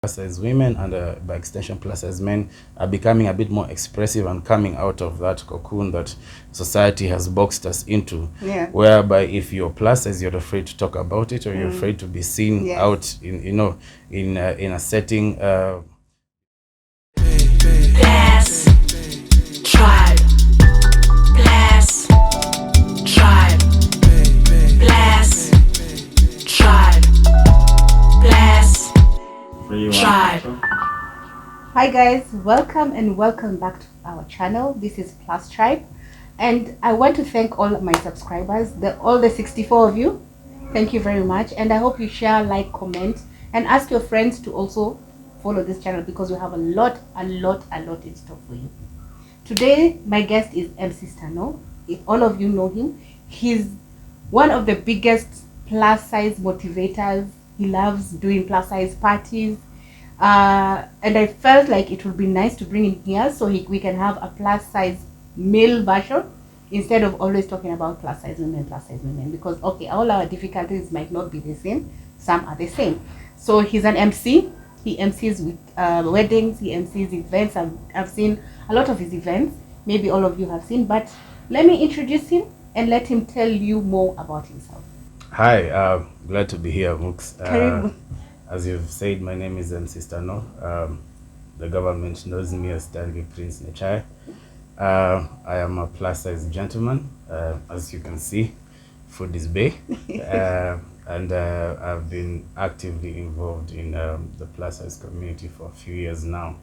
plus size women and by extension plus size men are becoming a bit more expressive and coming out of that cocoon that society has boxed us into. Yeah. Whereby if you're plus size, you're afraid to talk about it, or you're afraid to be seen Yes. out in a setting. Blast Tribe. Blast Tribe. Blast Tribe. Blast Tribe. Hi guys, welcome and welcome back to our channel. This is Plus Tribe, and I want to thank all of my subscribers, all the 64 of you. Thank you very much, and I hope you share, like, comment, and ask your friends to also follow this channel because we have a lot in store for you. Today my guest is MC Stano. If all of you know him, he's one of the biggest plus size motivators. He loves doing plus size parties, and I felt like it would be nice to bring him here so we can have a plus size male version instead of always talking about plus size women, because okay, all our difficulties might not be the same, some are the same. So he's an MC. He MCs with weddings, he MCs events. I've seen a lot of his events. Maybe all of you have seen, but let me introduce him and let him tell you more about himself. Hi, glad to be here, Mooks. Karibu. As you've said, my name is MC Stano. The government knows me as Stanley Prince Nechai. I am a plus size gentleman, as you can see, food is bay. And I've been actively involved in the plus size community for a few years now.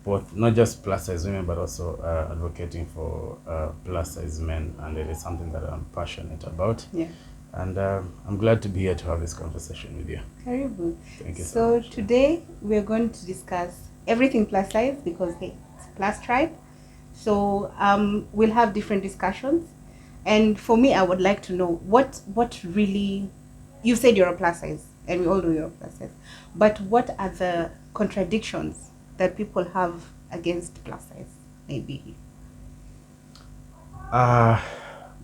Both, not just plus size women, but also advocating for plus size men, and it is something that I'm passionate about. Yeah. And I'm glad to be here to have this conversation with you. Karibu. Thank you So much. today we're going to discuss everything plus size because hey, it's Plus Tribe. So we'll have different discussions. And for me, I would like to know what really, you said you're a plus size, and we all know you're a plus size, but what are the contradictions that people have against plus size, maybe?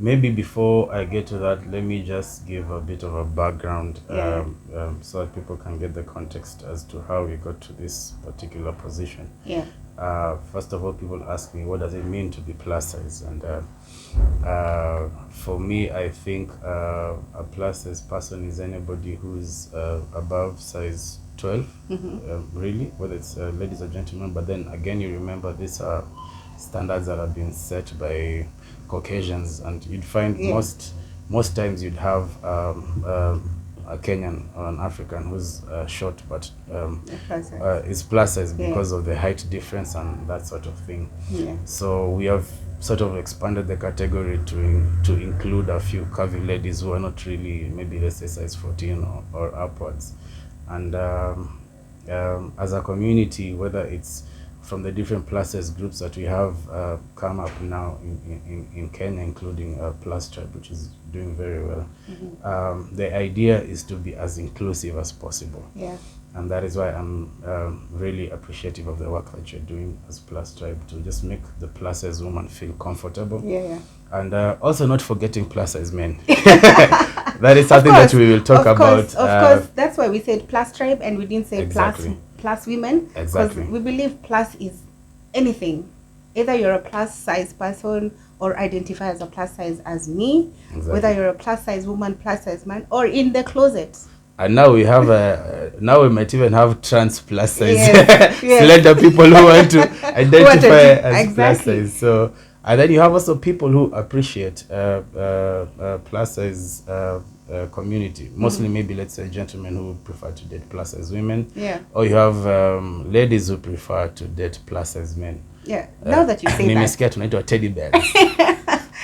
Maybe before I get to that, let me just give a bit of a background, Yeah. so that people can get the context as to how we got to this particular position. Yeah. First of all, people ask me, what does it mean to be plus size? And for me, I think a plus size person is anybody who's above size 12, really, whether it's ladies or gentlemen. But then again, you remember these are standards that have been set by Caucasians, and you'd find most times you'd have a Kenyan or an African who's short but is plus size because of the height difference and that sort of thing. Yeah. So we have sort of expanded the category to include a few curvy ladies who are not really, maybe let's say size 14 or upwards. And as a community, whether it's from the different plus size groups that we have come up now in Kenya, including Plus Tribe, which is doing very well. The idea is to be as inclusive as possible. Yeah. And that is why I'm really appreciative of the work that you're doing as Plus Tribe to just make the plus size woman feel comfortable. Yeah. And also not forgetting plus size men. That is something that we will talk about. Of course, that's why we said Plus Tribe and we didn't say Exactly. plus women. Exactly. Because we believe plus is anything. Either you're a plus size person or identify as a plus size as me, Exactly. whether you're a plus size woman, plus size man, or in the closet. And now we have now we might even have trans plus size Yes, yes. slender people who want to identify as plus Exactly. size. So, and then you have also people who appreciate plus size community. Mostly, maybe let's say gentlemen who prefer to date plus size women. Yeah. Or you have ladies who prefer to date plus size men. Yeah. Now that you say that. Nimesikia tunaitwa teddy bears.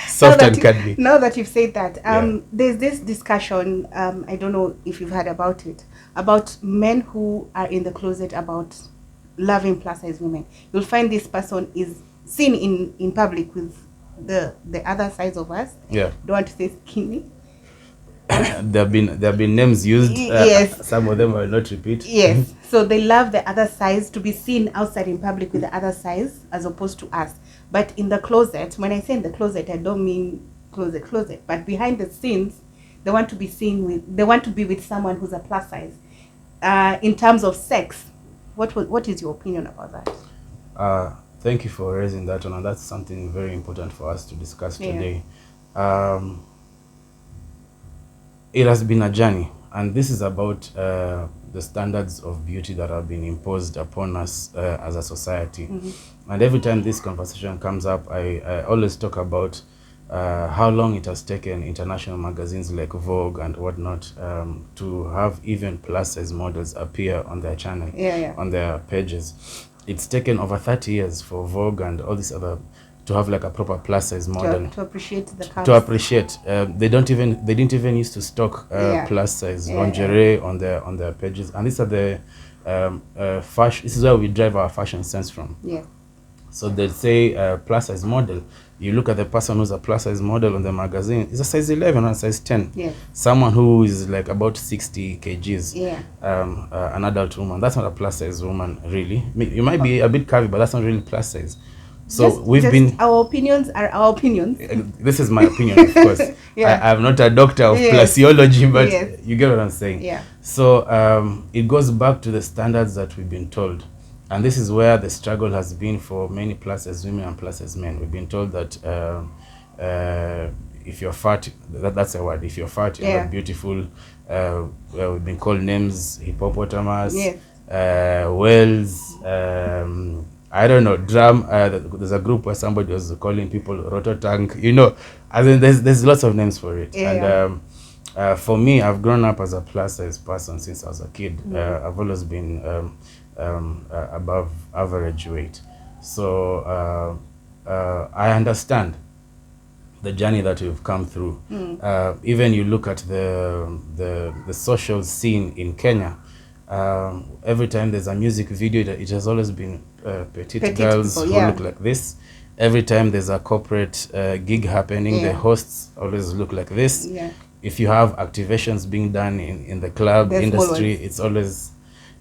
Soft and cuddly. Now that you've said that, Yeah. there's this discussion, I don't know if you've heard about it, about men who are in the closet about loving plus size women. You'll find this person is seen in public with the other sides of us. Yeah. Don't want to say skinny. there have been names used. Yes. Some of them I will not repeat. Yes. So they love the other size to be seen outside in public with the other size as opposed to us. But in the closet, when I say in the closet, I don't mean closet, but behind the scenes, they want to be seen with, they want to be with someone who's a plus size. in terms of sex. What is your opinion about that? Thank you for raising that one, and that's something very important for us to discuss Yeah. today. It has been a journey, and this is about the standards of beauty that have been imposed upon us as a society. And every time this conversation comes up, I always talk about how long it has taken international magazines like Vogue and whatnot to have even plus size models appear on their channel, on their pages. It's taken over 30 years for Vogue and all these other to have like a proper plus size model To appreciate the curves. to appreciate. They didn't even used to stock plus size lingerie on their pages, and these are the fashion. This is where we drive our fashion sense from. Yeah. So they say plus size model. You look at the person who's a plus size model on the magazine, it's a size 11 or a size 10. Yeah. Someone who is like about 60 kgs. Yeah. An adult woman. That's not a plus size woman, really. You might be a bit curvy, but that's not really plus size. So we've been. Our opinions are our opinions. This is my opinion, of course. Yeah. I'm not a doctor of Yes. plasiology, but Yes. you get what I'm saying. Yeah. So it goes back to the standards that we've been told. And this is where the struggle has been for many plus size women and plus size men. We've been told that if you're fat, that's a word. If you're fat, you're not beautiful. We've been called names, hippopotamus, whales, I don't know, drum. There's a group where somebody was calling people rototank. You know, as in there's lots of names for it. And for me, I've grown up as a plus size person since I was a kid. I've always been above average weight. So I understand the journey that we've come through. Even you look at the social scene in Kenya. Every time there's a music video, it has always been petite girls people, who look like this. Every time there's a corporate gig happening, the hosts always look like this. If you have activations being done in the club industry, it's always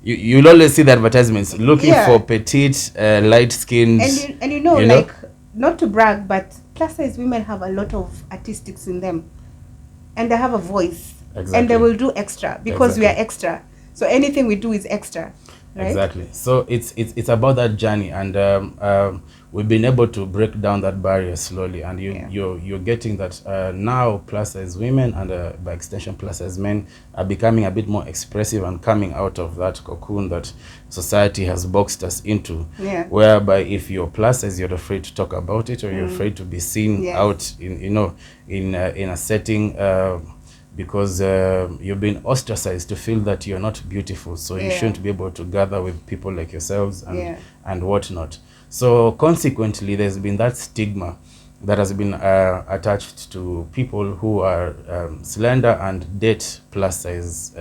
you'll always see the advertisements looking for petite, light-skinned. And you know, like, not to brag, but plus size women have a lot of artistics in them, and they have a voice, and they will do extra because we are extra. So anything we do is extra, right? Exactly. So it's about that journey, and we've been able to break down that barrier slowly, and you're getting that now plus size women and by extension plus size men are becoming a bit more expressive and coming out of that cocoon that society has boxed us into. Whereby if you're plus size, you're afraid to talk about it, or you're afraid to be seen out in a setting. Because you've been ostracized to feel that you're not beautiful, so you shouldn't be able to gather with people like yourselves and whatnot. So consequently, there's been that stigma that has been attached to people who are slender and date plus size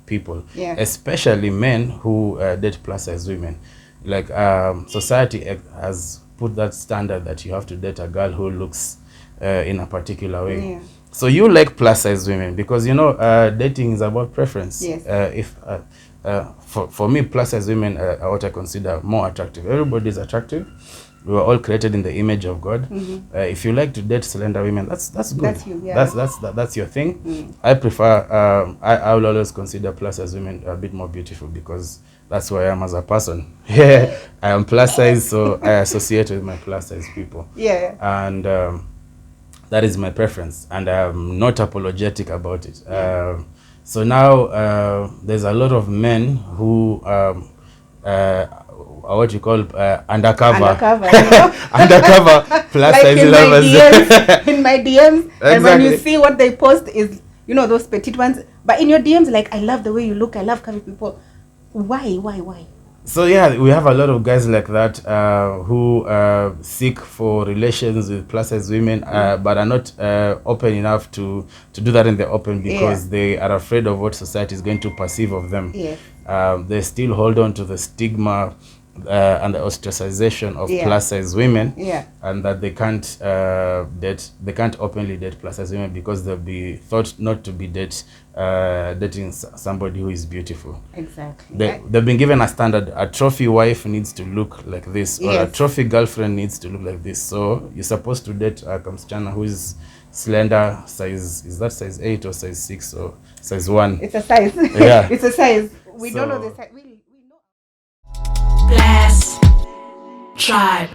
people, especially men who date plus size women. Like society has put that standard that you have to date a girl who looks in a particular way. So you like plus size women because dating is about preference. For me, plus size women are what I consider more attractive. Everybody is attractive. We were all created in the image of God. If you like to date slender women, that's good. That's you, that's your thing. I prefer. I will always consider plus size women a bit more beautiful because that's who I am as a person. I am plus size, so I associate with my plus size people. And that is my preference, and I'm not apologetic about it. So now there's a lot of men who what you call undercover plus like size lovers. In my DMs, and when you see what they post is those petite ones, but in your DMs, like, I love the way you look, I love curvy people. Why? So we have a lot of guys like that who seek for relations with plus size women, but are not open enough to do that in the open because they are afraid of what society is going to perceive of them. They still hold on to the stigma and the ostracization of plus size women, and that they can't openly date plus size women because they'll be thought not to be dating somebody who is beautiful. They've been given a standard. A trophy wife needs to look like this, or a trophy girlfriend needs to look like this. So you're supposed to date a msichana who is slender, size, is that size 8 or size 6 or size 1? It's a size. It's a size. We don't know So- the size. We know. Blast Tribe.